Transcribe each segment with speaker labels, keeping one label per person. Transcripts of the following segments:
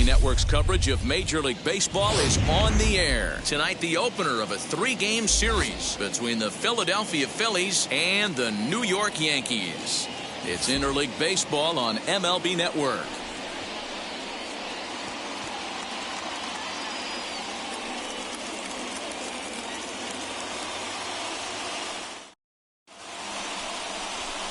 Speaker 1: Network's coverage of Major League Baseball is on the air. Tonight, the opener of a 3-game series between the Philadelphia Phillies and the New York Yankees. It's Interleague Baseball on MLB Network.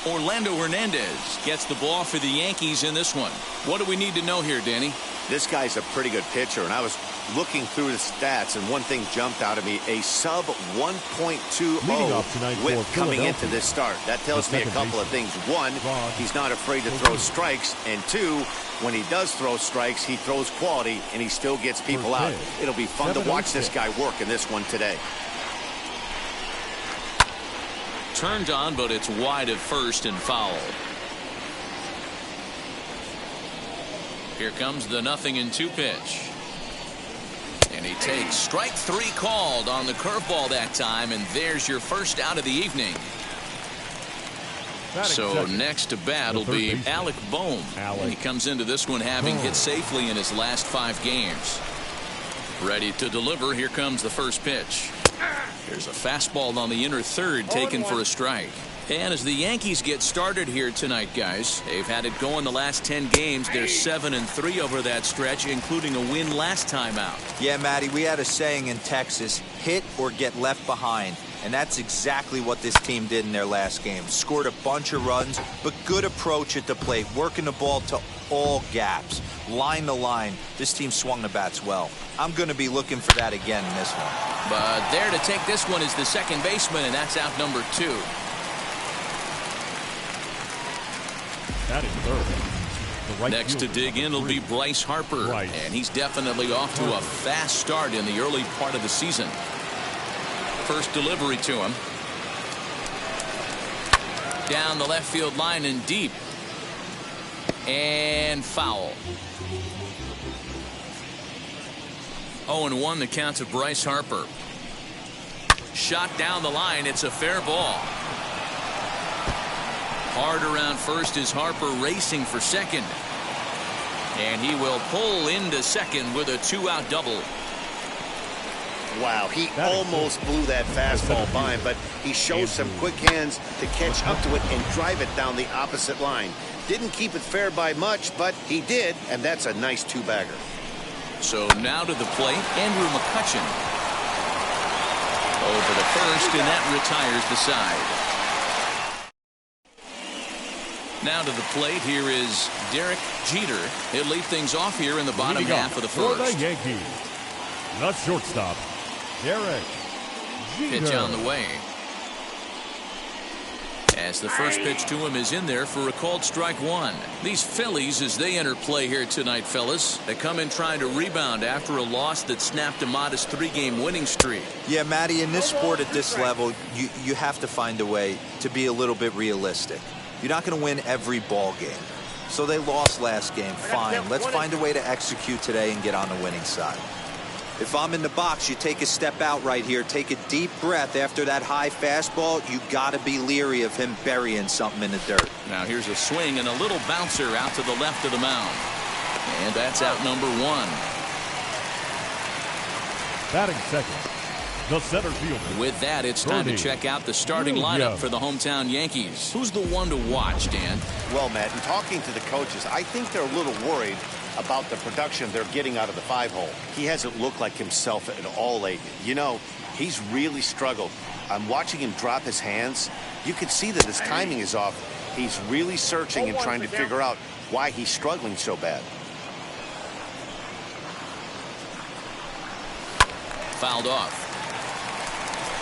Speaker 1: Orlando Hernandez gets the ball for the Yankees in this one. What do we need to know here, Danny?
Speaker 2: This guy's a pretty good pitcher, and I was looking through his stats, and one thing jumped out at me: a sub 1.20 whip coming into this start. That tells me a couple of things. One, he's not afraid to throw strikes, and two, when he does throw strikes, he throws quality, and he still gets people out. It'll be fun to watch this guy work in this one today.
Speaker 1: Turned on, but it's wide at first and foul. Here comes the 0-2 pitch. And he takes strike 3 called on the curveball that time, and there's your first out of the evening. So next to bat will be Alec Bohm. He comes into this one having hit safely in his last 5 games. Ready to deliver. Here comes the first pitch. There's a fastball on the inner third taken for a strike. And as the Yankees get started here tonight, guys, they've had it going the last 10 games. They're 7-3 over that stretch, including a win last time out.
Speaker 3: Yeah, Matty, we had a saying in Texas: hit or get left behind. And that's exactly what this team did in their last game. Scored a bunch of runs, but good approach at the plate, working the ball to all gaps, line to line. This team swung the bats well. I'm going to be looking for that again in this one.
Speaker 1: But there to take this one is the second baseman, and that's out number 2.
Speaker 4: That is third.
Speaker 1: Next to dig in will be Bryce Harper, and he's definitely off to a fast start in the early part of the season. First delivery to him. Down the left field line and deep. And foul. 0-1 the count to Bryce Harper. Shot down the line. It's a fair ball. Hard around first is Harper racing for second. And he will pull into second with a 2-out double.
Speaker 2: Wow, he almost blew that fastball by him, but he shows some quick hands to catch up to it and drive it down the opposite line. Didn't keep it fair by much, but he did, and that's a nice 2-bagger.
Speaker 1: So now to the plate, Andrew Mccutchen. Over the first, and that retires the side. Now to the plate, here is Derek Jeter. He'll lead things off here in the bottom half of the first.
Speaker 4: For the Yankees, the shortstop, Derek Jeter.
Speaker 1: Pitch on the way. As the first pitch to him is in there for a called strike 1. These Phillies, as they enter play here tonight, fellas, they come in trying to rebound after a loss that snapped a modest 3-game winning streak.
Speaker 3: Yeah, Matty, in this sport at this level, you have to find a way to be a little bit realistic. You're not going to win every ball game. So they lost last game. Fine. Let's find a way to execute today and get on the winning side. If I'm in the box, you take a step out right here. Take a deep breath after that high fastball. You got to be leery of him burying something in the dirt.
Speaker 1: Now here's a swing and a little bouncer out to the left of the mound. And that's out number 1.
Speaker 4: Batting second, the center fielder.
Speaker 1: With that, it's time to check out the starting lineup for the hometown Yankees. Who's the one to watch, Dan?
Speaker 2: Well, Matt, in talking to the coaches, I think they're a little worried about the production they're getting out of the 5-hole. He hasn't looked like himself at all lately. You know, he's really struggled. I'm watching him drop his hands. You can see that his timing is off. He's really searching and trying to figure out why he's struggling so bad.
Speaker 1: Fouled off.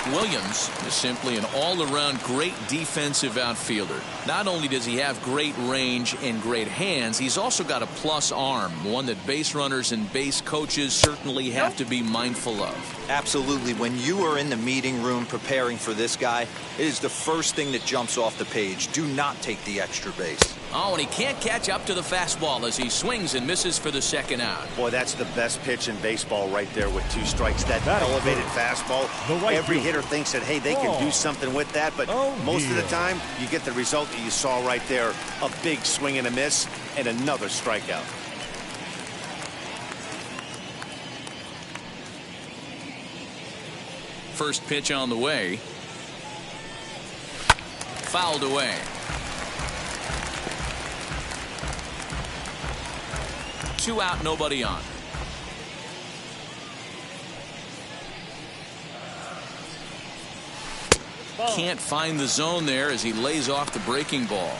Speaker 1: Williams is simply an all-around great defensive outfielder. Not only does he have great range and great hands, he's also got a plus arm, one that base runners and base coaches certainly have to be mindful of.
Speaker 3: Absolutely. When you are in the meeting room preparing for this guy, it is the first thing that jumps off the page. Do not take the extra base.
Speaker 1: Oh, and he can't catch up to the fastball as he swings and misses for the second out.
Speaker 2: Boy, that's the best pitch in baseball right there with 2 strikes. That elevated fastball. Every hitter thinks that, hey, they can do something with that, but most of the time, you get the result that you saw right there. A big swing and a miss and another strikeout.
Speaker 1: First pitch on the way. Fouled away. Two out, nobody on. Can't find the zone there as he lays off the breaking ball.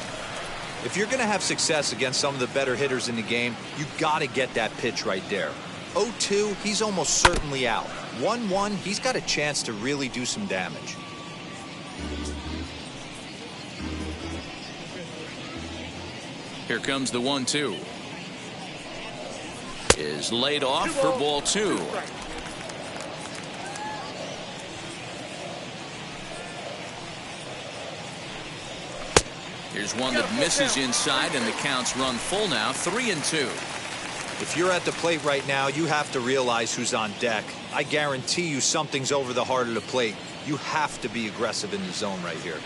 Speaker 3: If you're going to have success against some of the better hitters in the game, you got to get that pitch right there. 0-2, he's almost certainly out. 1-1, he's got a chance to really do some damage.
Speaker 1: Here comes the 1-2. Is laid off for ball 2. Here's one that misses inside, and the count's run full now, 3-2.
Speaker 3: If you're at the plate right now, you have to realize who's on deck. I guarantee you something's over the heart of the plate. You have to be aggressive in the zone right here.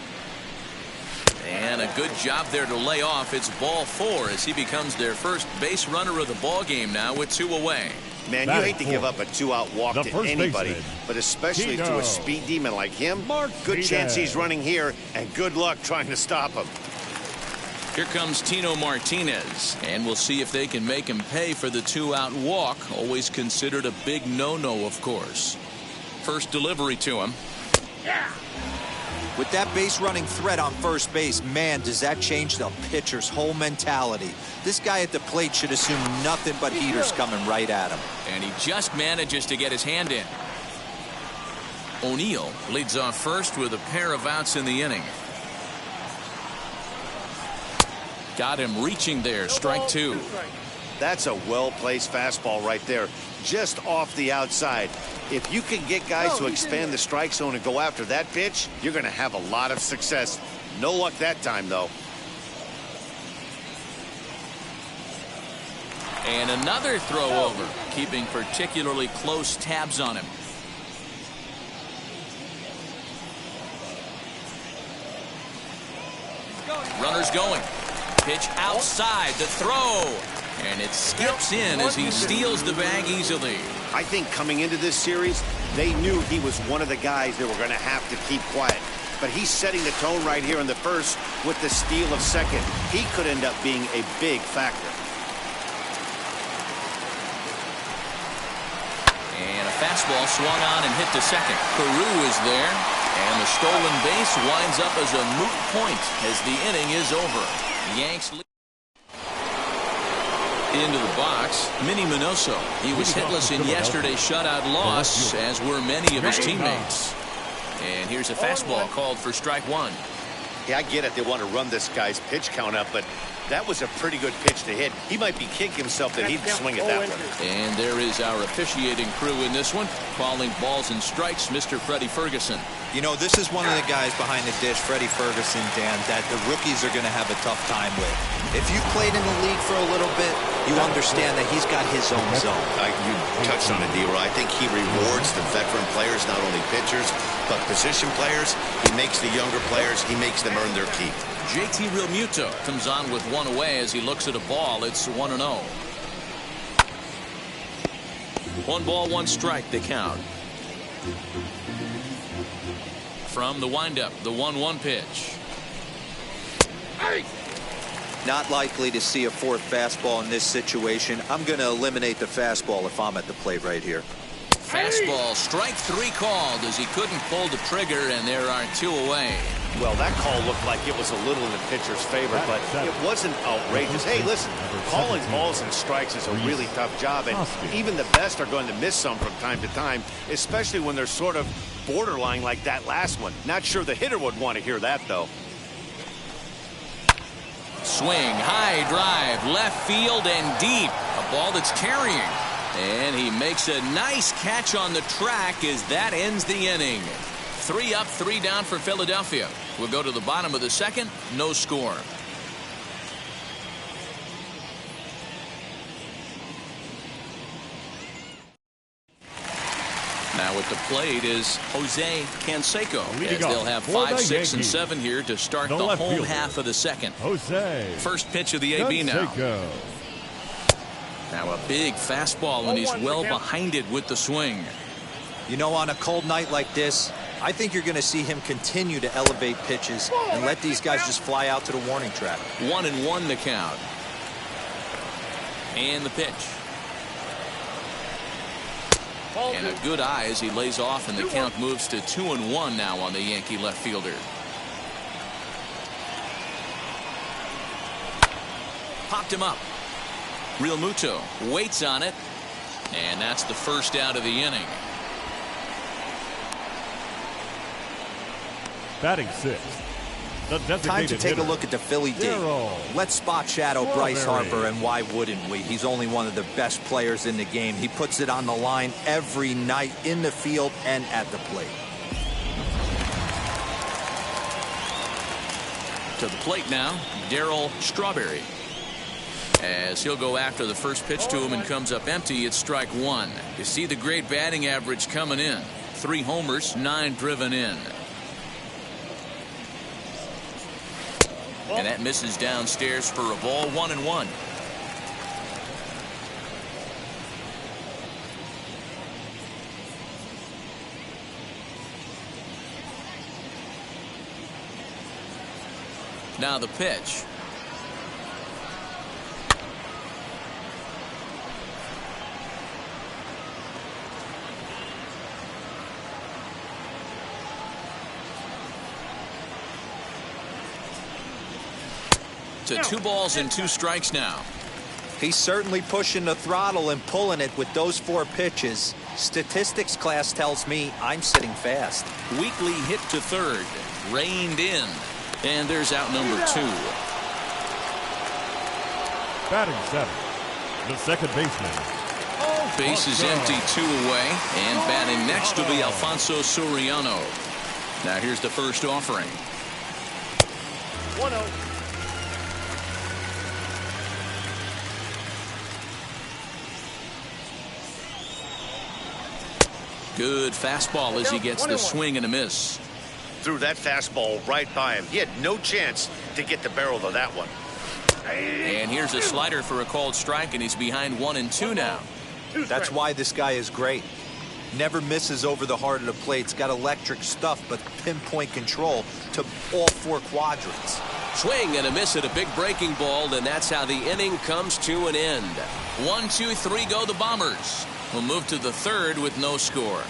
Speaker 1: And a good job there to lay off. It's ball 4 as he becomes their first base runner of the ball game now with 2 away.
Speaker 2: Man, you hate to give up a 2-out walk to anybody, but especially to a speed demon like him. Good chance he's running here, and good luck trying to stop him.
Speaker 1: Here comes Tino Martinez, and we'll see if they can make him pay for the 2-out walk. Always considered a big no-no, of course. First delivery to him.
Speaker 3: With that base running threat on first base, man, does that change the pitcher's whole mentality. This guy at the plate should assume nothing but heaters coming right at him.
Speaker 1: And he just manages to get his hand in. O'Neill leads off first with a pair of outs in the inning. Got him reaching there, strike 2.
Speaker 2: That's a well-placed fastball right there, just off the outside. If you can get guys to expand the strike zone and go after that pitch, you're going to have a lot of success. No luck that time, though.
Speaker 1: And another throw over, keeping particularly close tabs on him. Runners going. Pitch outside, the throw. And it skips in as he steals the bag easily.
Speaker 2: I think coming into this series, they knew he was one of the guys they were going to have to keep quiet. But he's setting the tone right here in the first with the steal of second. He could end up being a big factor.
Speaker 1: And a fastball swung on and hit to second. Peru is there. And the stolen base winds up as a moot point as the inning is over. Yanks lead. Into the box, Minnie Minoso. He was hitless in yesterday's shutout loss, as were many of his teammates. And here's a fastball called for strike 1.
Speaker 2: Yeah, I get it. They want to run this guy's pitch count up, but that was a pretty good pitch to hit. He might be kicking himself that he'd swing at that one.
Speaker 1: And there is our officiating crew in this one, calling balls and strikes, Mr. Freddie Ferguson.
Speaker 3: You know, this is one of the guys behind the dish, Freddie Ferguson, Dan, that the rookies are going to have a tough time with. If you played in the league for a little bit, you understand that he's got his own zone.
Speaker 2: You touched on it, D-Roy. I think he rewards the veteran players, not only pitchers, but position players. He makes the younger players, he makes them earn their keep.
Speaker 1: JT Realmuto comes on with 1 away as he looks at a ball. It's 1-0. 1 ball, 1 strike, the count. From the windup, the 1-1 pitch.
Speaker 3: Not likely to see a 4th fastball in this situation. I'm going to eliminate the fastball if I'm at the plate right here.
Speaker 1: Fastball, strike 3 called as he couldn't pull the trigger, and there are 2 away.
Speaker 2: Well, that call looked like it was a little in the pitcher's favor, but it wasn't outrageous. Hey, listen, calling balls and strikes is a really tough job, and even the best are going to miss some from time to time, especially when they're sort of borderline like that last one. Not sure the hitter would want to hear that, though.
Speaker 1: Swing, high drive, left field and deep. A ball that's carrying. And he makes a nice catch on the track as that ends the inning. 3 up, 3 down for Philadelphia. We'll go to the bottom of the second. No score. Now at the plate is Jose Canseco, as they'll have 5, 6, and 7 here to start the home half of the second.
Speaker 4: Jose.
Speaker 1: First pitch of the AB now. Now a big fastball, and he's well behind it with the swing.
Speaker 3: You know, on a cold night like this, I think you're going to see him continue to elevate pitches and let these guys just fly out to the warning track.
Speaker 1: 1-1 the count. And the pitch. And a good eye as he lays off, and the count moves to 2-1 now on the Yankee left fielder. Popped him up. Real Muto waits on it, and that's the first out of the inning.
Speaker 4: Batting sixth, the designated
Speaker 3: Time to take
Speaker 4: hitter,
Speaker 3: a look at the Philly D. Let's spot shadow Bryce Harper, and why wouldn't we? He's only one of the best players in the game. He puts it on the line every night in the field and at the plate.
Speaker 1: To the plate now, Darryl Strawberry. As he'll go after the first pitch to him and comes up empty, it's strike one. You see the great batting average coming in. 3 homers, 9 driven in. And that misses downstairs for a ball. 1-1. Now the pitch. To 2 balls and 2 strikes now.
Speaker 3: He's certainly pushing the throttle and pulling it with those 4 pitches. Statistics class tells me I'm sitting fast.
Speaker 1: Weekly hit to third. Reined in. And there's out number 2.
Speaker 4: Batting seventh, the second baseman.
Speaker 1: Base is empty, 2 away. And batting next will be Alfonso Soriano. Now here's the first offering.
Speaker 5: 1-0.
Speaker 1: Good fastball as he gets the swing and a miss.
Speaker 2: Threw that fastball right by him. He had no chance to get the barrel of that one.
Speaker 1: And here's a slider for a called strike, and he's behind 1-2 now.
Speaker 3: That's why this guy is great. Never misses over the heart of the plate. He's got electric stuff, but pinpoint control to all 4 quadrants.
Speaker 1: Swing and a miss at a big breaking ball, and that's how the inning comes to an end. 1, 2, 3 go the Bombers. We'll move to the third with no score.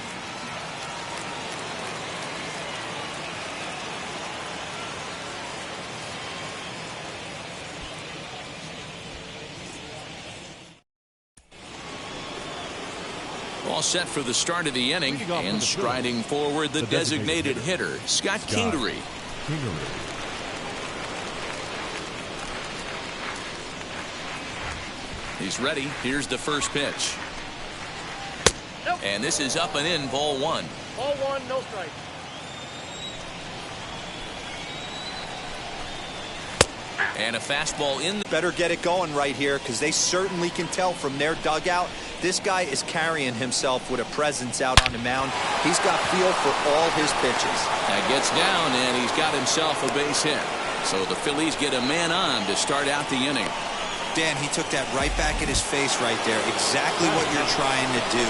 Speaker 1: All set for the start of the inning, and striding forward the designated hitter, Scott Kingery. He's ready. Here's the first pitch. And this is up and in, ball 1.
Speaker 5: Ball 1, no strike.
Speaker 1: And a fastball in.
Speaker 3: Better get it going right here, because they certainly can tell from their dugout this guy is carrying himself with a presence out on the mound. He's got feel for all his pitches.
Speaker 1: That gets down, and he's got himself a base hit. So the Phillies get a man on to start out the inning.
Speaker 3: Dan, he took that right back at his face right there. Exactly what you're trying to do.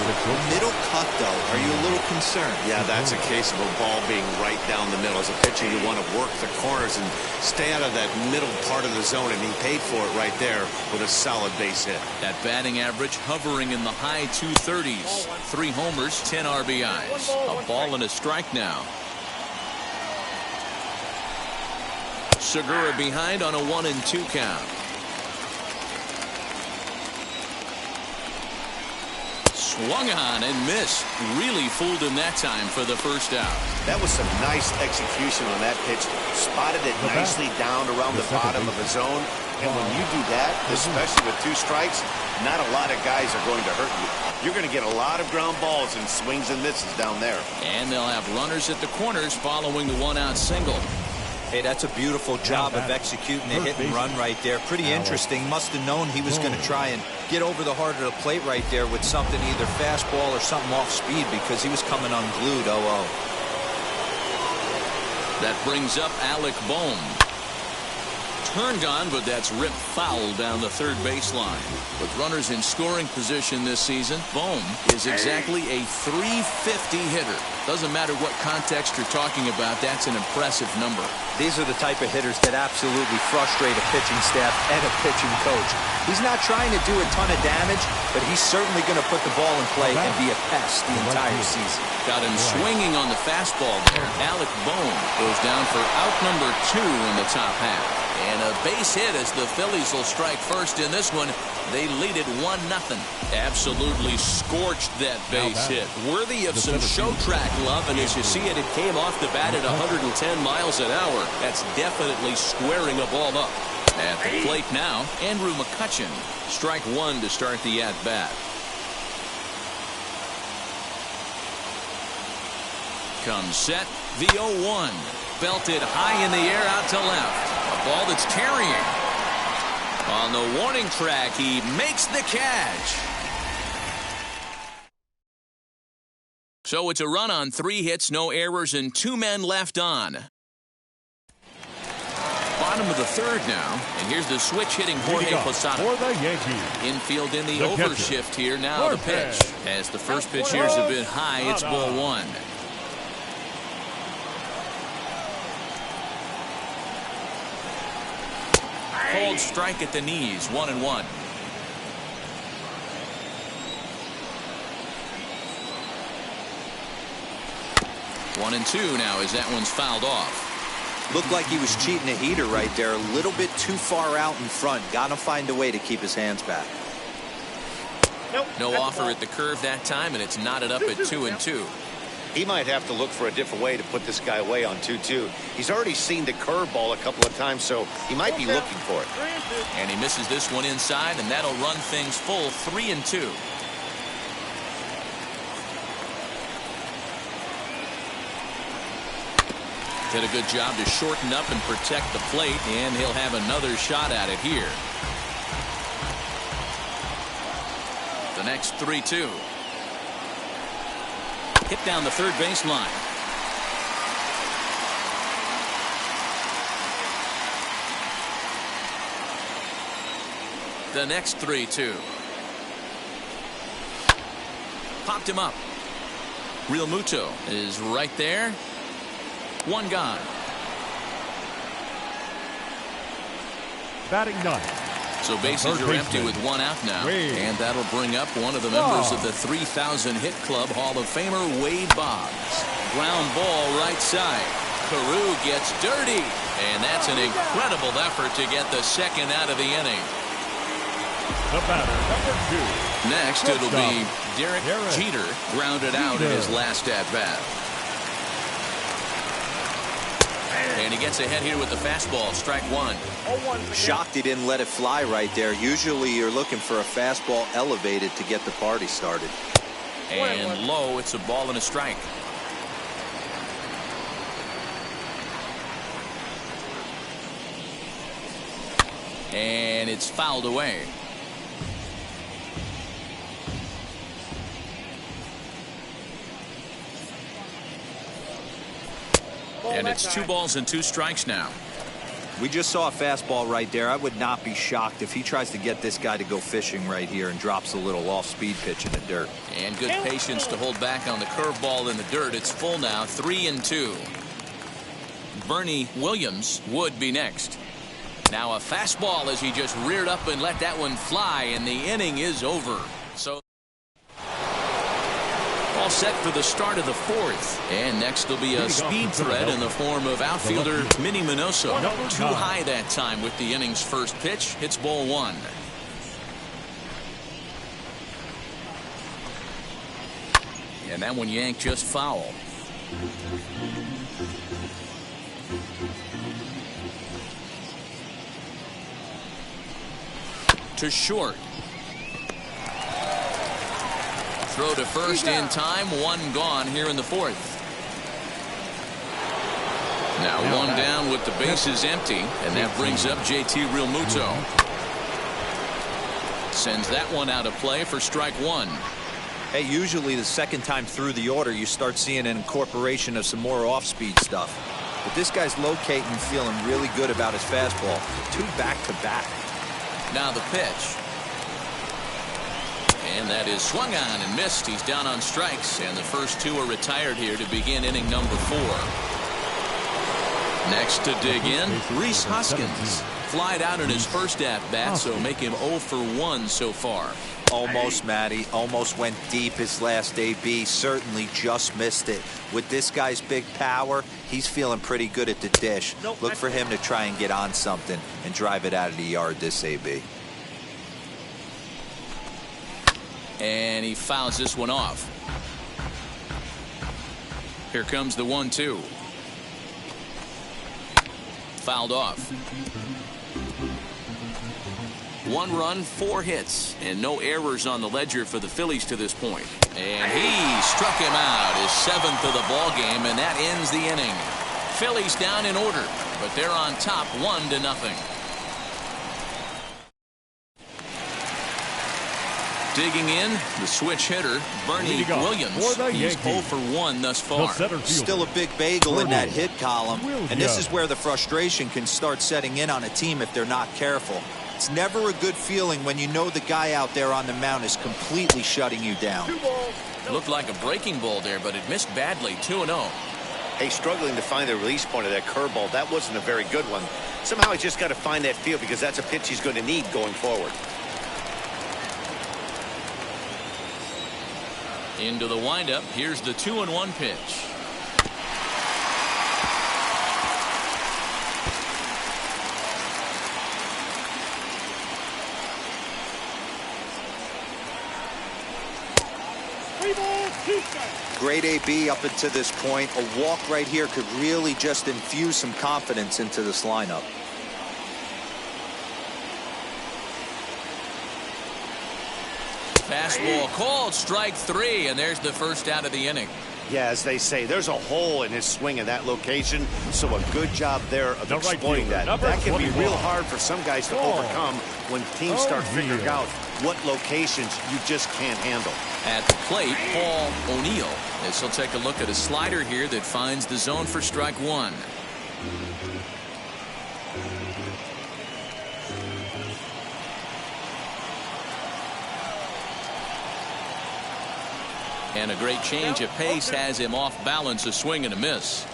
Speaker 3: Middle cut, though. Are you a little concerned?
Speaker 2: Yeah, that's a case of a ball being right down the middle. As a pitcher, you want to work the corners and stay out of that middle part of the zone, and he paid for it right there with a solid base hit.
Speaker 1: That batting average hovering in the high 230s. 3 homers, 10 RBIs. A ball and a strike now. Segura behind on a 1-2 count. Swung on and missed. Really fooled him that time for the first out.
Speaker 2: That was some nice execution on that pitch. Spotted it nicely down around the bottom of the zone. And when you do that, especially with 2 strikes, not a lot of guys are going to hurt you. You're going to get a lot of ground balls and swings and misses down there.
Speaker 1: And they'll have runners at the corners following the 1-out single.
Speaker 3: Hey, that's a beautiful job of executing a hit and run right there. Pretty interesting. Must have known he was going to try and get over the heart of the plate right there with something, either fastball or something off speed, because he was coming unglued. 0-0.
Speaker 1: That brings up Alec Bohm. turned on, but that's ripped foul down the third baseline. With runners in scoring position this season, Bohm is exactly a .350 hitter. Doesn't matter what context you're talking about, that's an impressive number.
Speaker 3: These are the type of hitters that absolutely frustrate a pitching staff and a pitching coach. He's not trying to do a ton of damage, but he's certainly going to put the ball in play and be a pest the entire season.
Speaker 1: Got him swinging on the fastball there. Alec Bohm goes down for out number 2 in the top half. And a base hit as the Phillies will strike first in this one. They lead it 1-0. Absolutely scorched that base hit. Worthy of some show track love. And as you see it, it came off the bat at 110 miles an hour. That's definitely squaring a ball up. At the plate now, Andrew Mccutchen. Strike 1 to start the at-bat. Comes set. The 0-1. Belted high in the air out to left. A ball that's carrying. On the warning track, he makes the catch. So it's a run on 3 hits, no errors, and 2 men left on. Bottom of the third now, and here's the switch hitting Jorge Posada.
Speaker 4: For the Yankees.
Speaker 1: Infield in the overshift here. Now the pitch. As the first pitch here is a bit high, it's ball 1. Cold strike at the knees, 1-1. One and 2 now as that one's fouled off.
Speaker 3: Looked like he was cheating a heater right there. A little bit too far out in front. Got to find a way to keep his hands back.
Speaker 1: No offer at the curve that time, and it's knotted up at 2-2.
Speaker 2: He might have to look for a different way to put this guy away on 2-2. He's already seen the curveball a couple of times, so he might be looking for it.
Speaker 1: And he misses this one inside, and that'll run things full 3-2. Did a good job to shorten up and protect the plate, and he'll have another shot at it here. The next 3-2. Hit down the third baseline. The next 3-2. Popped him up. Real Muto is right there. One gone.
Speaker 4: Batting 9.
Speaker 1: So bases are empty with 1 out now. And that'll bring up one of the members of the 3,000 hit club, Hall of Famer Wade Boggs. Ground ball right side. Carew gets dirty. And that's an incredible effort to get the second out of the inning.
Speaker 4: The batter, number 2.
Speaker 1: Next, it'll be Derek Jeter, grounded out in his last at-bat. And he gets ahead here with the fastball, strike 1.
Speaker 3: Shocked he didn't let it fly right there. Usually you're looking for a fastball elevated to get the party started.
Speaker 1: And low, it's a ball and a strike. And it's fouled away. And it's 2 balls and 2 strikes now.
Speaker 3: We just saw a fastball right there. I would not be shocked if he tries to get this guy to go fishing right here and drops a little off-speed pitch in the dirt.
Speaker 1: And good patience to hold back on the curveball in the dirt. It's full now, 3-2. Bernie Williams would be next. Now a fastball as he just reared up and let that one fly, and the inning is over. So all set for the start of the 4th. And next will be a speed threat in the form of outfielder Minnie Minoso. Too high that time with the inning's first pitch. It's ball 1. And that one yanked just foul. To short. Throw to first in time. 1 gone here in the 4th. Now 1 down with the bases empty, and that brings up JT Realmuto. Sends that one out of play for strike 1.
Speaker 3: Hey, usually the second time through the order you start seeing an incorporation of some more off-speed stuff. But this guy's locating and feeling really good about his fastball. 2 back-to-back.
Speaker 1: Now the pitch. And that is swung on and missed. He's down on strikes, and the first 2 are retired here to begin inning number 4. Next to dig in, Rhys Hoskins. Flied out in his first at-bat, so make him 0 for 1 so far.
Speaker 3: Almost, Matty. Almost went deep his last AB. Certainly just missed it. With this guy's big power, he's feeling pretty good at the dish. Look for him to try and get on something and drive it out of the yard this AB.
Speaker 1: And he fouls this one off. Here comes the 1-2. Fouled off. 1 run, 4 hits, and no errors on the ledger for the Phillies to this point. And he struck him out, his 7th of the ball game, and that ends the inning. Phillies down in order, but they're on top 1-0. Digging in, the switch hitter, Bernie Williams. He's 0 for 1 thus far.
Speaker 3: Still a big bagel in that hit column, and this is where the frustration can start setting in on a team if they're not careful. It's never a good feeling when you know the guy out there on the mound is completely shutting you down.
Speaker 1: Looked like a breaking ball there, but it missed badly. 2-0.
Speaker 2: Hey, struggling to find the release point of that curveball. That wasn't a very good one. Somehow he's just got to find that feel, because that's a pitch he's going to need going forward.
Speaker 1: Into the windup. Here's the 2-1 pitch.
Speaker 3: Great AB up until this point. A walk right here could really just infuse some confidence into this lineup.
Speaker 1: Fastball called, strike 3, and there's the first out of the inning.
Speaker 2: Yeah, as they say, there's a hole in his swing in that location, so a good job there of exploiting that. That can be real hard for some guys to overcome when teams start figuring out what locations you just can't handle.
Speaker 1: At the plate, Paul O'Neill, as he'll take a look at a slider here that finds the zone for strike 1. And a great change of pace has him off balance, a swing and a miss.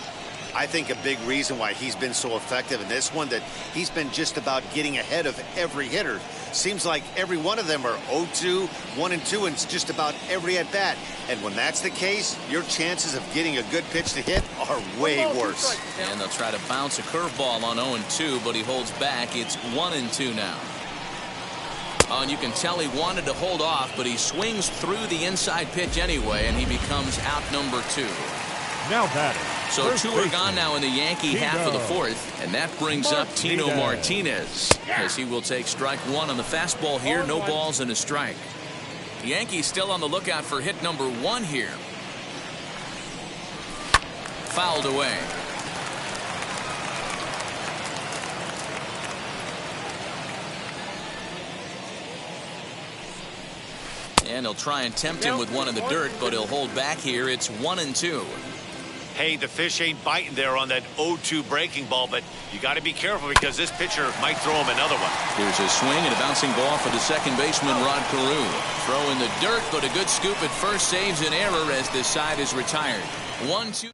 Speaker 2: I think a big reason why he's been so effective in this one, that he's been just about getting ahead of every hitter. Seems like every one of them are 0-2, 1-2, and it's just about every at bat. And when that's the case, your chances of getting a good pitch to hit are way worse.
Speaker 1: And they'll try to bounce a curveball on 0-2, but he holds back. It's 1-2 now. And you can tell he wanted to hold off, but he swings through the inside pitch anyway, and he becomes out number 2.
Speaker 4: Now batting.
Speaker 1: So 2 are gone now in the Yankee half of the 4th, and that brings up Tino Martinez, as he will take strike 1 on the fastball here. No balls and a strike. The Yankees still on the lookout for hit number 1 here. Fouled away. And he'll try and tempt him with one in the dirt, but he'll hold back here. It's 1-2.
Speaker 2: Hey, the fish ain't biting there on that 0-2 breaking ball, but you got to be careful, because this pitcher might throw him another one.
Speaker 1: Here's a swing and a bouncing ball for the second baseman, Rod Carew. Throw in the dirt, but a good scoop at first saves an error as this side is retired. 1-2.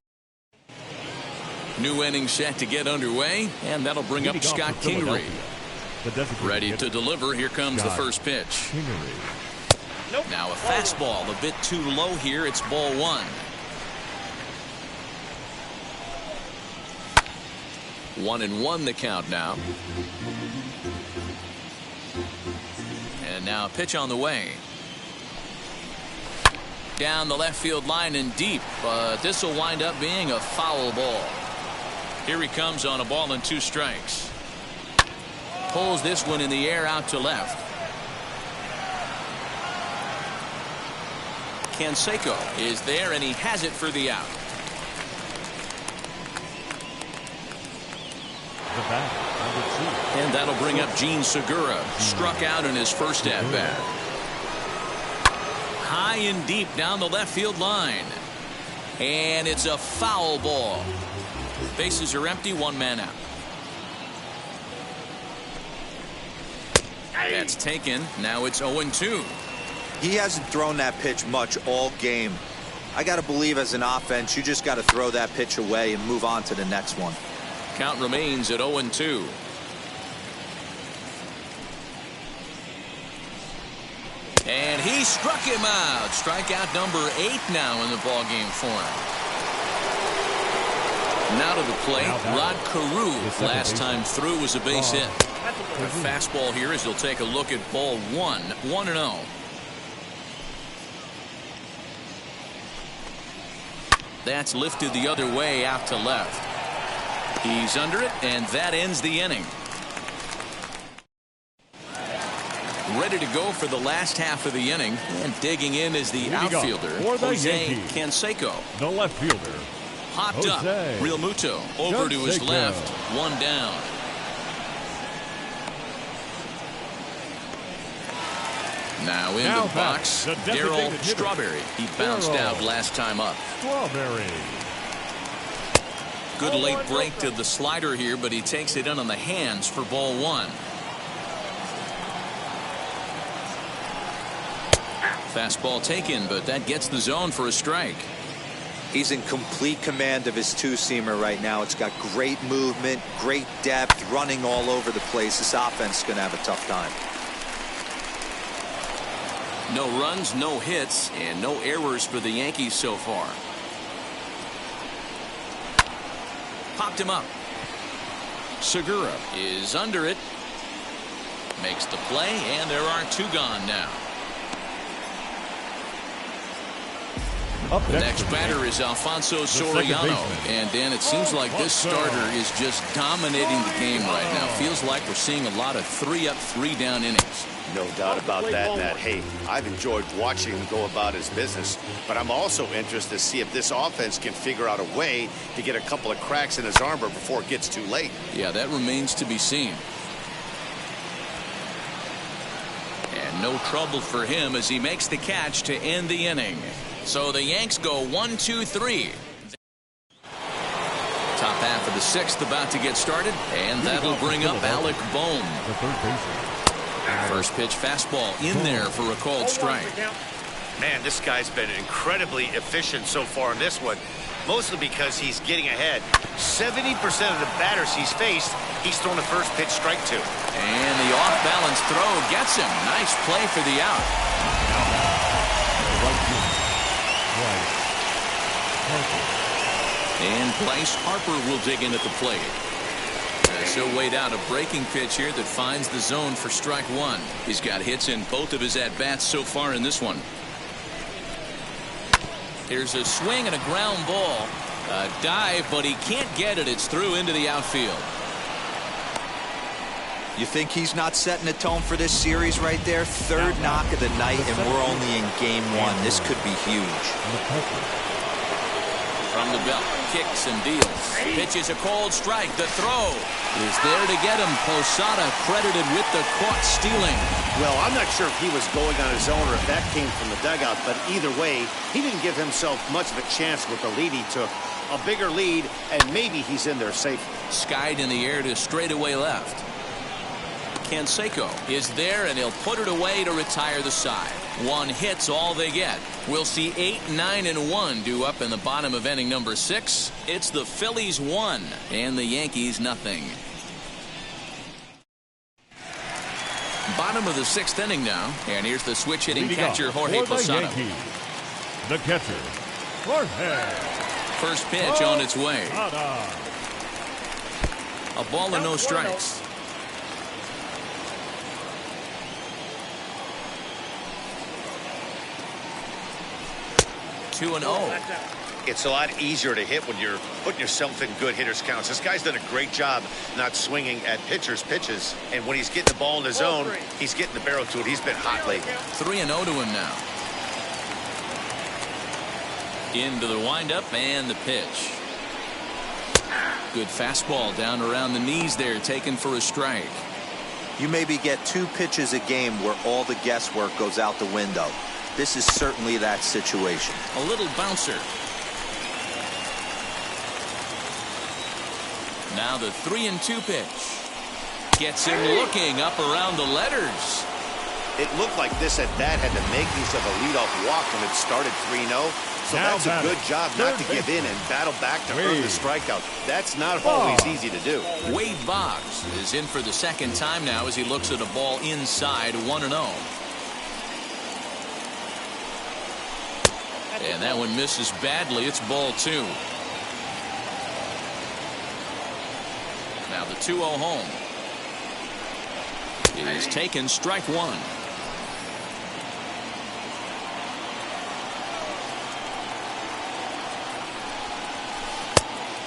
Speaker 1: New inning set to get underway, and that'll bring up Scott Kingery. Ready to deliver. Here comes the first pitch. Now a fastball a bit too low here. It's ball 1. 1-1 the count now. And now a pitch on the way. Down the left field line and deep, but this will wind up being a foul ball. Here he comes on a ball and 2 strikes. Pulls this one in the air out to left. Canseco is there, and he has it for the out. And that'll bring up Gene Segura, struck out in his first at bat. High and deep down the left field line, and it's a foul ball. Bases are empty, one man out. That's taken. Now it's 0-2.
Speaker 3: He hasn't thrown that pitch much all game. I got to believe as an offense, you just got to throw that pitch away and move on to the next one.
Speaker 1: Count remains at 0-2. And he struck him out. Strikeout number 8 now in the ballgame for him. Now to the plate, Rod Carew. Last time through was a base hit. A fastball here as he'll take a look at ball 1. 1-0. That's lifted the other way out to left. He's under it, and that ends the inning. Ready to go for the last half of the inning, and digging in is the outfielder, Jose Canseco.
Speaker 4: The left fielder.
Speaker 1: Hopped up, Real Muto over to his left, one down. Now in the box, Darryl Strawberry. He bounced out last time up.
Speaker 4: Strawberry.
Speaker 1: Good late break to the slider here, but he takes it in on the hands for ball 1. Fastball taken, but that gets the zone for a strike.
Speaker 3: He's in complete command of his two-seamer right now. It's got great movement, great depth, running all over the place. This offense is going to have a tough time.
Speaker 1: No runs, no hits, and no errors for the Yankees so far. Popped him up. Segura is under it. Makes the play, and there are 2 gone now. The next batter is Alfonso Soriano. And Dan, it seems like this starter is just dominating the game right now. Feels like we're seeing a lot of 3-up, 3-down innings.
Speaker 2: No doubt about that, Matt. Hey, I've enjoyed watching him go about his business, but I'm also interested to see if this offense can figure out a way to get a couple of cracks in his armor before it gets too late.
Speaker 1: Yeah, that remains to be seen. And no trouble for him as he makes the catch to end the inning. So the Yanks go 1-2-3. Top half of the 6th about to get started, and that'll bring up Alec Bohm.
Speaker 4: The third baseman.
Speaker 1: First pitch fastball in there for a called strike.
Speaker 2: Man, this guy's been incredibly efficient so far in this one, mostly because he's getting ahead. 70% of the batters he's faced, he's thrown a first pitch strike to.
Speaker 1: And the off-balance throw gets him. Nice play for the out. And Bryce Harper will dig in at the plate. He'll wait out a breaking pitch here that finds the zone for strike 1. He's got hits in both of his at-bats so far in this one. Here's a swing and a ground ball. A dive, but he can't get it. It's through into the outfield.
Speaker 3: You think he's not setting the tone for this series right there? Third knock of the night, and we're only in game 1. This could be huge.
Speaker 1: From the belt, kicks and deals. Pitches a cold strike. The throw is there to get him. Posada credited with the caught stealing.
Speaker 2: Well, I'm not sure if he was going on his own or if that came from the dugout, but either way, he didn't give himself much of a chance with the lead he took. A bigger lead, and maybe he's in there safely.
Speaker 1: Skied in the air to straightaway left. Canseco is there, and he'll put it away to retire the side. 1 hit's all they get. We'll see 8, 9, and 1 due up in the bottom of inning number 6. It's the Phillies 1 and the Yankees nothing. Bottom of the 6th inning now, and here's the switch hitting catcher Jorge Posada.
Speaker 4: The catcher, Jorge.
Speaker 1: First pitch on its way. A ball and no strikes. 2-0.
Speaker 2: It's a lot easier to hit when you're putting yourself in good hitters' counts. This guy's done a great job not swinging at pitchers' pitches. And when he's getting the ball in his zone, he's getting the barrel to it. He's been hot lately.
Speaker 1: 3-0 to him now. Into the windup and the pitch. Good fastball down around the knees there, taken for a strike.
Speaker 3: You maybe get 2 pitches a game where all the guesswork goes out the window. This is certainly that situation.
Speaker 1: A little bouncer. Now the 3-2 pitch. Gets him looking up around the letters.
Speaker 2: It looked like this at bat had the makings of a leadoff walk when it started 3-0. So
Speaker 4: Now
Speaker 2: that's a good job not to give in and battle back to earn the strikeout. That's not always easy to do.
Speaker 1: Wade Boggs is in for the second time now as he looks at a ball inside 1-0. And that one misses badly. It's ball 2. Now the 2-0 home is taken, strike 1.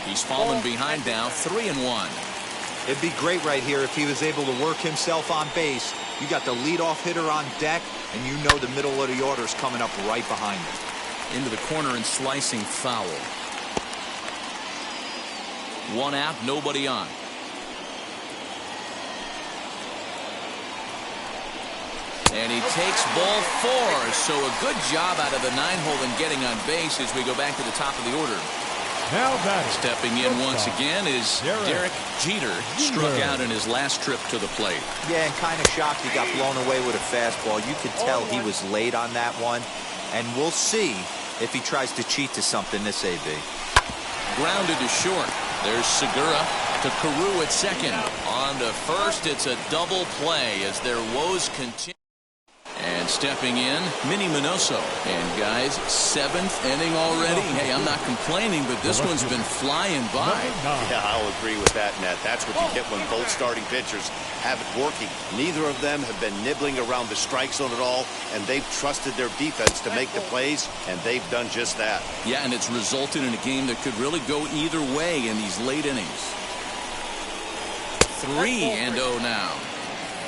Speaker 1: He's fallen behind now, 3-1.
Speaker 3: It'd be great right here if he was able to work himself on base. You got the leadoff hitter on deck, and you know the middle of the order is coming up right behind him.
Speaker 1: Into the corner and slicing foul. 1 out, nobody on. And he takes ball 4. So a good job out of the 9-hole and getting on base as we go back to the top of the order.
Speaker 4: Now batting.
Speaker 1: Stepping in once again is Derek Jeter. Struck out in his last trip to the plate.
Speaker 3: Yeah, and kind of shocked he got blown away with a fastball. You could tell he was late on that one. And we'll see if he tries to cheat to something this AB.
Speaker 1: Grounded to short. There's Segura to Carew at second. On to first. It's a double play as their woes continue. And stepping in, Minnie Minoso. And guys, 7th inning already. Hey, I'm not complaining, but this one's been flying by.
Speaker 2: Yeah, I'll agree with that, Nat. That's what you get when both starting pitchers have it working. Neither of them have been nibbling around the strike zone at all, and they've trusted their defense to make the plays, and they've done just that.
Speaker 1: Yeah, and it's resulted in a game that could really go either way in these late innings. 3-0 now.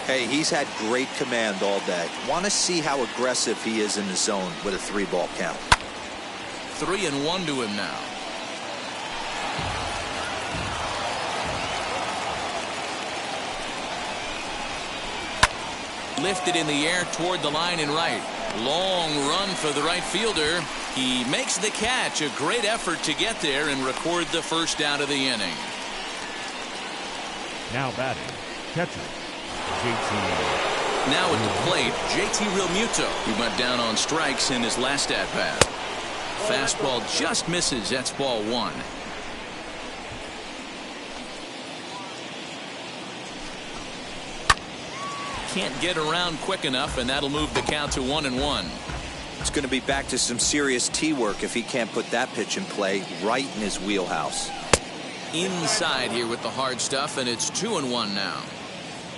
Speaker 3: Hey, he's had great command all day. Want to see how aggressive he is in the zone with a 3-ball count.
Speaker 1: 3-1 to him now. Lifted in the air toward the line and right. Long run for the right fielder. He makes the catch. A great effort to get there and record the first out of the inning.
Speaker 4: Now batting, catcher, JT.
Speaker 1: Now at the plate, JT Realmuto. He went down on strikes in his last at-bat. Fastball just misses. That's ball 1. Can't get around quick enough, and that'll move the count to 1-1.
Speaker 3: It's going to be back to some serious tee work if he can't put that pitch in play right in his wheelhouse.
Speaker 1: Inside here with the hard stuff, and it's 2-1 now.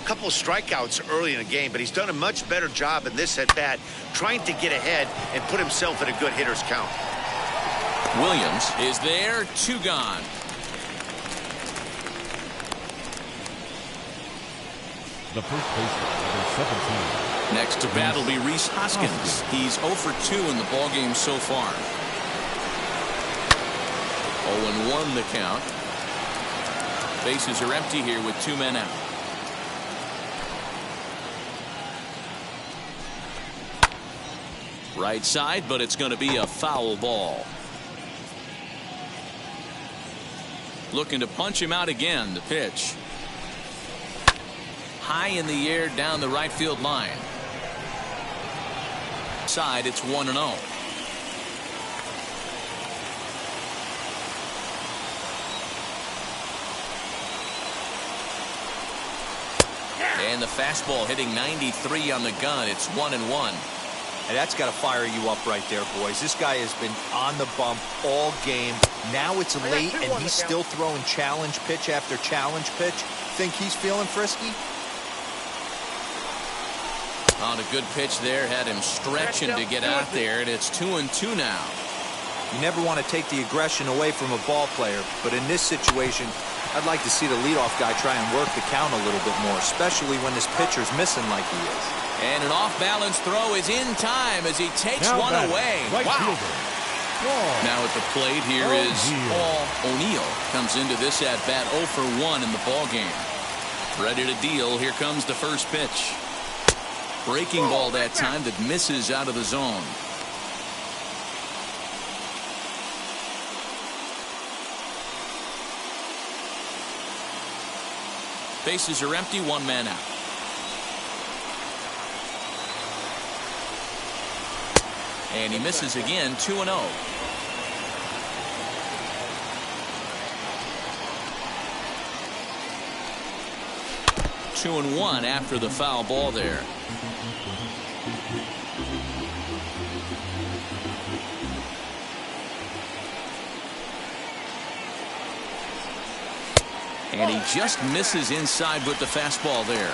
Speaker 2: A couple of strikeouts early in the game, but he's done a much better job in this at-bat trying to get ahead and put himself in a good hitter's count.
Speaker 1: Williams is there, 2 gone.
Speaker 4: The first baseman, number 17.
Speaker 1: Next to bat will be Rhys Hoskins. He's 0 for 2 in the ballgame so far. 0-1 the count. Bases are empty here with 2 men out. Right side, but it's going to be a foul ball. Looking to punch him out again. The pitch. High in the air down the right field line. Side, it's 1-0. And the fastball hitting 93 on the gun. It's 1-1.
Speaker 3: And that's got to fire you up right there, boys. This guy has been on the bump all game. Now it's late, and he's still throwing challenge pitch after challenge pitch. Think he's feeling frisky?
Speaker 1: On a good pitch there, had him stretching to get out there, and it's 2-2 now.
Speaker 3: You never want to take the aggression away from a ball player, but in this situation, I'd like to see the leadoff guy try and work the count a little bit more, especially when this pitcher's missing like he is.
Speaker 1: And an off-balance throw is in time as he takes one away.
Speaker 4: Right
Speaker 1: wow.
Speaker 4: fielder.
Speaker 1: Now at the plate here is Paul O'Neill. Comes into this at-bat 0 for 1 in the ballgame. Ready to deal. Here comes the first pitch. Breaking ball that time that misses out of the zone. Bases are empty, one man out. And he misses again, 2-0. Two and one after the foul ball there. And he just misses inside with the fastball there.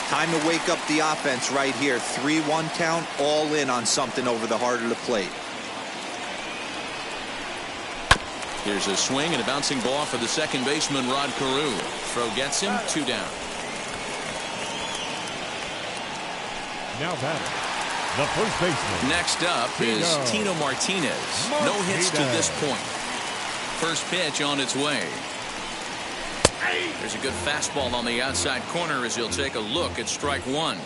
Speaker 3: Time to wake up the offense right here. 3-1 count, all in on something over the heart of the plate.
Speaker 1: Here's a swing and a bouncing ball for the second baseman, Rod Carew. Throw gets him, 2 down.
Speaker 4: Now batting, the first baseman.
Speaker 1: Next up is Tino Martinez. No hits to this point. First pitch on its way. There's a good fastball on the outside corner as he'll take a look at strike one.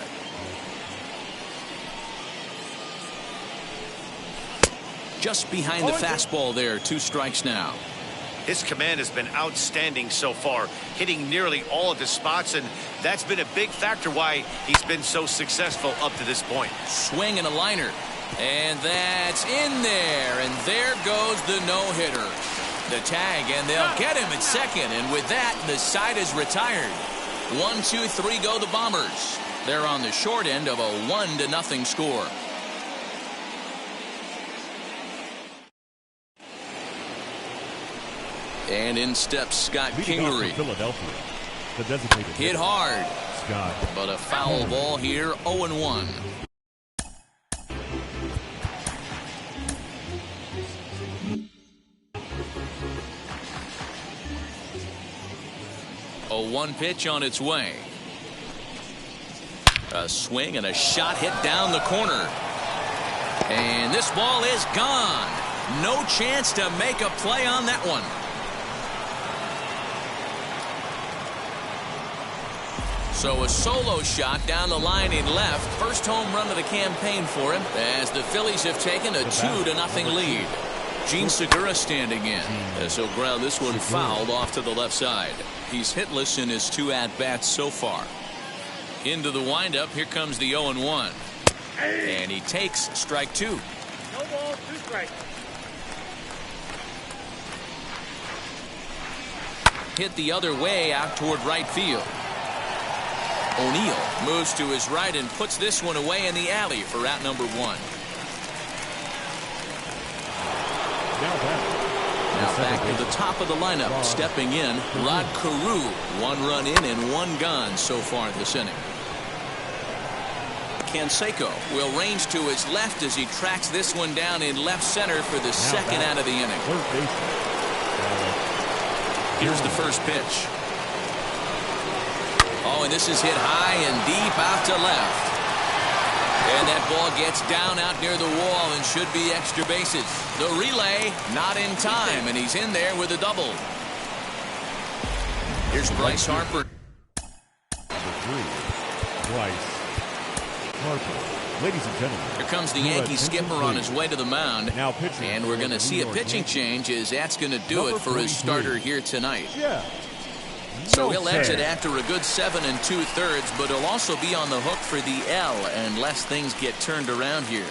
Speaker 1: Just behind the fastball there, 2 strikes now.
Speaker 2: His command has been outstanding so far, hitting nearly all of his spots, and that's been a big factor why he's been so successful up to this point.
Speaker 1: Swing and a liner. And that's in there. And there goes the no-hitter. The tag, and they'll get him at second. And with that, the side is retired. 1, 2, 3 go the Bombers. They're on the short end of a 1-0 score. And in steps Scott Kingery.
Speaker 4: Philadelphia, the designated
Speaker 1: hit hard.
Speaker 4: Scott.
Speaker 1: But a foul ball here, 0-1. A 1 pitch on its way. A swing and a shot hit down the corner. And this ball is gone. No chance to make a play on that one. So a solo shot down the line in left. First home run of the campaign for him as the Phillies have taken a 2-0 lead. Gene Segura standing in as he'll ground this one fouled off to the left side. He's hitless in his 2 at-bats so far. Into the windup. Here comes the 0-1. And he takes strike 2.
Speaker 5: No ball, 2 strikes.
Speaker 1: Hit the other way out toward right field. O'Neill moves to his right and puts this one away in the alley for out number 1. Now back to the top of the lineup. Stepping in, Rod Carew. 1 run in and 1 gone so far this inning. Canseco will range to his left as he tracks this one down in left center for the second out of the inning. Here's the first pitch. Oh, and this is hit high and deep out to left. And that ball gets down out near the wall and should be extra bases. The relay not in time, and he's in there with a double. Here's Bryce Harper.
Speaker 4: Number 3, Bryce Harper. Ladies and gentlemen,
Speaker 1: Here comes the Yankee skipper on his way to the mound.
Speaker 4: Now pitching,
Speaker 1: and we're going to see a pitching change as that's going to do it for his starter here tonight.
Speaker 4: Yeah.
Speaker 1: So he'll exit after a good 7 2/3, but he'll also be on the hook for the L unless things get turned around here.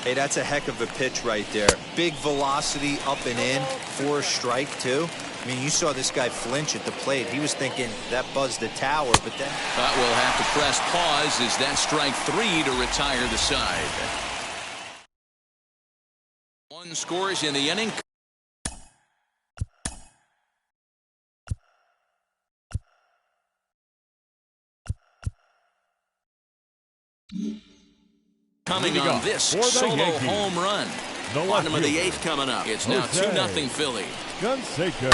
Speaker 3: Hey, that's a heck of a pitch right there. Big velocity up and in for a strike, too. I mean, you saw this guy flinch at the plate. He was thinking that buzzed the tower, but then...
Speaker 1: But we'll have to press pause as that strike 3 to retire the side. 1 scores in the inning. Coming on this solo
Speaker 4: Yankees,
Speaker 1: home run. Bottom of the 8th coming up. It's now 2-0 Philly.
Speaker 4: Canseco.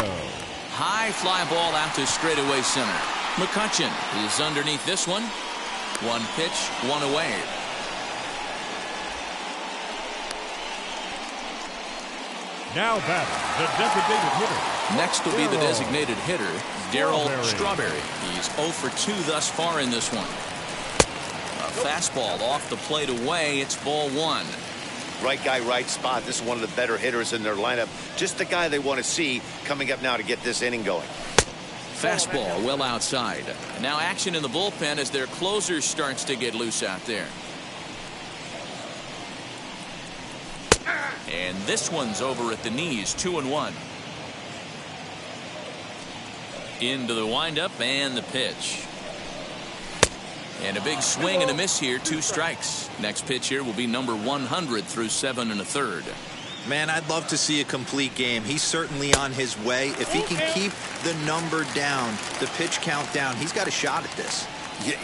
Speaker 1: High fly ball out to straightaway center. Mccutchen is underneath this one. 1 pitch, 1 away.
Speaker 4: Now batting, the designated hitter.
Speaker 1: Next will be the designated hitter, Darryl Strawberry. He's 0 for 2 thus far in this one. A fastball off the plate away. It's ball 1.
Speaker 2: Right guy, right spot. This is one of the better hitters in their lineup. Just the guy they want to see coming up now to get this inning going.
Speaker 1: Fastball well outside. Now action in the bullpen as their closer starts to get loose out there. And this one's over at the knees. 2-1. Into the windup and the pitch. And a big swing and a miss here. 2 strikes. Next pitch here will be number 100 through 7 1/3.
Speaker 3: Man, I'd love to see a complete game. He's certainly on his way. If he can keep the number down, the pitch count down, he's got a shot at this.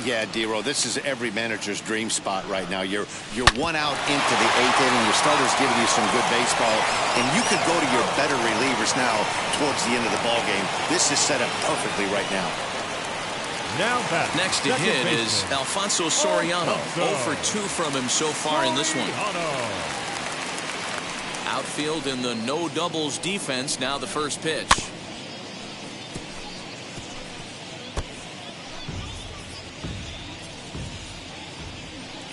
Speaker 2: Yeah, D-Row, this is every manager's dream spot right now. You're 1 out into the 8th inning. Your starter's giving you some good baseball, and you could go to your better relievers now towards the end of the ball game. This is set up perfectly right now.
Speaker 1: Next to hit is Alfonso Soriano. 0 for 2 from him so far in this one. Outfield in the no doubles defense. Now the first pitch.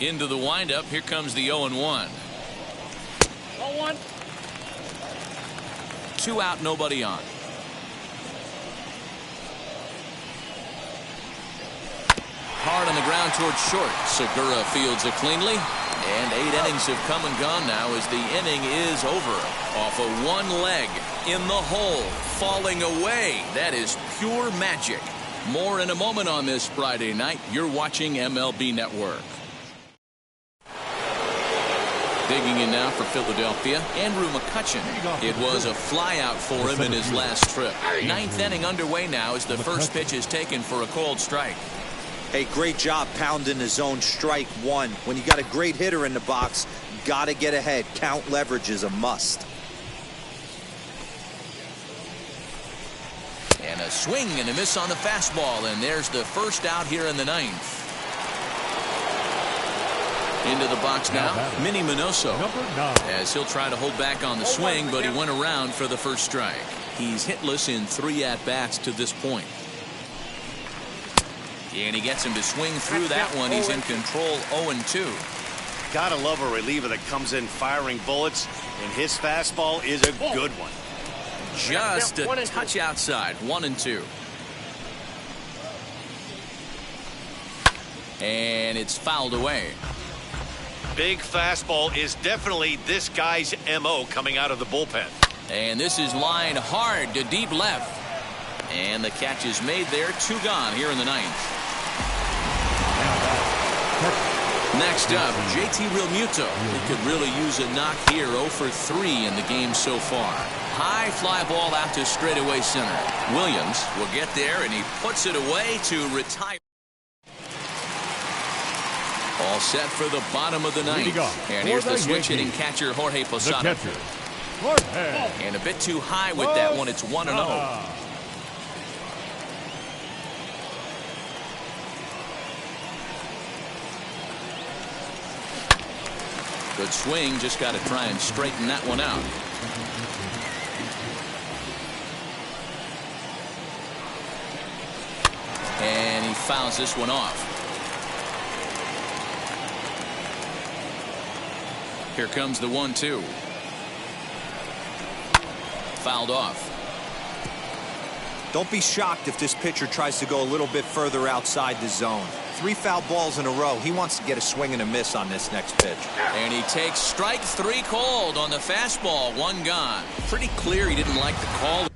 Speaker 1: Into the windup. Here comes the 0-1.
Speaker 5: 0-1.
Speaker 1: 2 out, nobody on. Hard on the ground towards short. Segura fields it cleanly. And 8 innings have come and gone now as the inning is over. Off of 1 leg in the hole, falling away. That is pure magic. More in a moment on this Friday night. You're watching MLB Network. Digging in now for Philadelphia, Andrew Mccutchen. It was a flyout for him in his last trip. 9th inning underway now as the first pitch is taken for a called strike.
Speaker 3: Hey, great job pounding the zone. Strike 1. When you got a great hitter in the box, got to get ahead. Count leverage is a must.
Speaker 1: And a swing and a miss on the fastball, and there's the first out here in the 9th. Into the box now, Minnie Minoso, as he'll try to hold back on the swing, but he went around for the first strike. He's hitless in 3 at-bats to this point. And he gets him to swing through that one. He's in control. 0-2.
Speaker 2: Gotta love a reliever that comes in firing bullets, and his fastball is a good one.
Speaker 1: Just a touch outside. 1-2. And it's fouled away.
Speaker 2: Big fastball is definitely this guy's MO coming out of the bullpen.
Speaker 1: And this is lined hard to deep left. And the catch is made there. 2 gone here in the 9th. Next up, JT Realmuto. He could really use a knock here. 0 for 3 in the game so far. High fly ball out to straightaway center. Williams will get there, and he puts it away to retire. All set for the bottom of the 9th. And here's the switch hitting catcher Jorge Posada. And a bit too high with that one. It's 1-0. Good swing. Just got to try and straighten that one out. And he fouls this one off. Here comes the 1-2. Fouled off.
Speaker 3: Don't be shocked if this pitcher tries to go a little bit further outside the zone. 3 foul balls in a row. He wants to get a swing and a miss on this next pitch.
Speaker 1: And he takes strike 3 called on the fastball. 1 gone. Pretty clear he didn't like the call.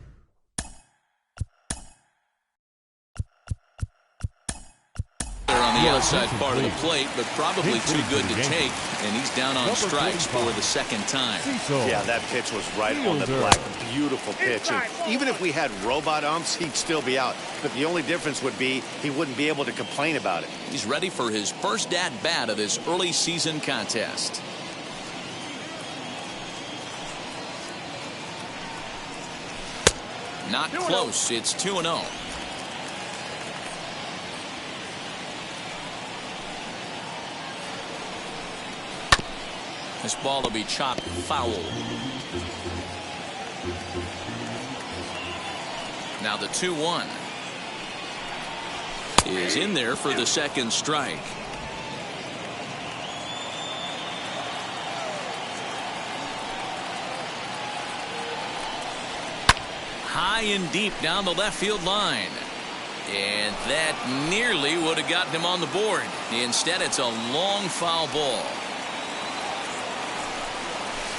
Speaker 1: On the outside part of the plate, but probably too good to take, and he's down on strikes for the 2nd time.
Speaker 2: Yeah, that pitch was right on the black. Beautiful pitch. And even if we had robot umps, he'd still be out. But the only difference would be he wouldn't be able to complain about it.
Speaker 1: He's ready for his first at-bat of this early season contest. Not close. It's 2-0. This ball will be chopped foul. Now the 2-1 is in there for the 2nd strike. High and deep down the left field line. And that nearly would have gotten him on the board. Instead, it's a long foul ball.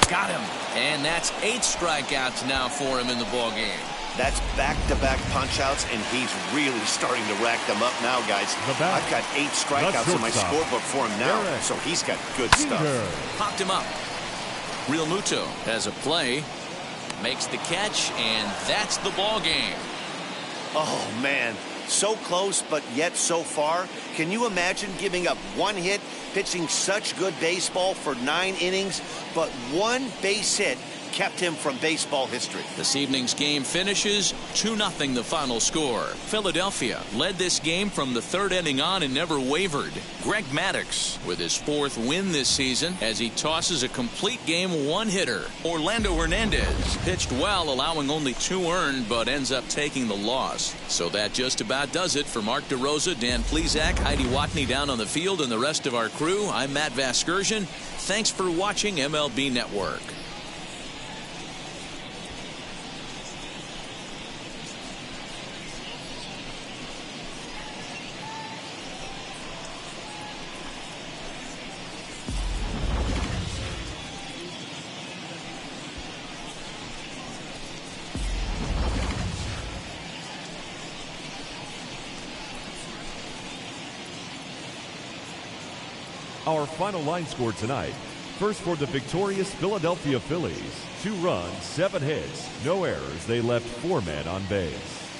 Speaker 1: Got him. And that's 8 strikeouts now for him in the ball game.
Speaker 2: That's back-to-back punch-outs, and he's really starting to rack them up now, guys. I've got 8 strikeouts in my scorebook for him now, so he's got good stuff.
Speaker 1: Popped him up. Real Muto has a play, makes the catch, and that's the ball game.
Speaker 2: Oh, man. So close, but yet so far. Can you imagine giving up 1 hit, pitching such good baseball for 9 innings, but 1 base hit kept him from baseball history?
Speaker 1: This evening's game finishes 2-0 the final score. Philadelphia led this game from the 3rd inning on and never wavered. Greg Maddux with his 4th win this season as he tosses a complete game 1-hitter. Orlando Hernandez pitched well, allowing only 2 earned, but ends up taking the loss. So that just about does it. For Mark DeRosa, Dan Plesac, Heidi Watney down on the field, and the rest of our crew, I'm Matt Vasgersian. Thanks for watching MLB Network.
Speaker 4: Our final line score tonight. First for the victorious Philadelphia Phillies. 2 runs, 7 hits, no errors. They left 4 men on base.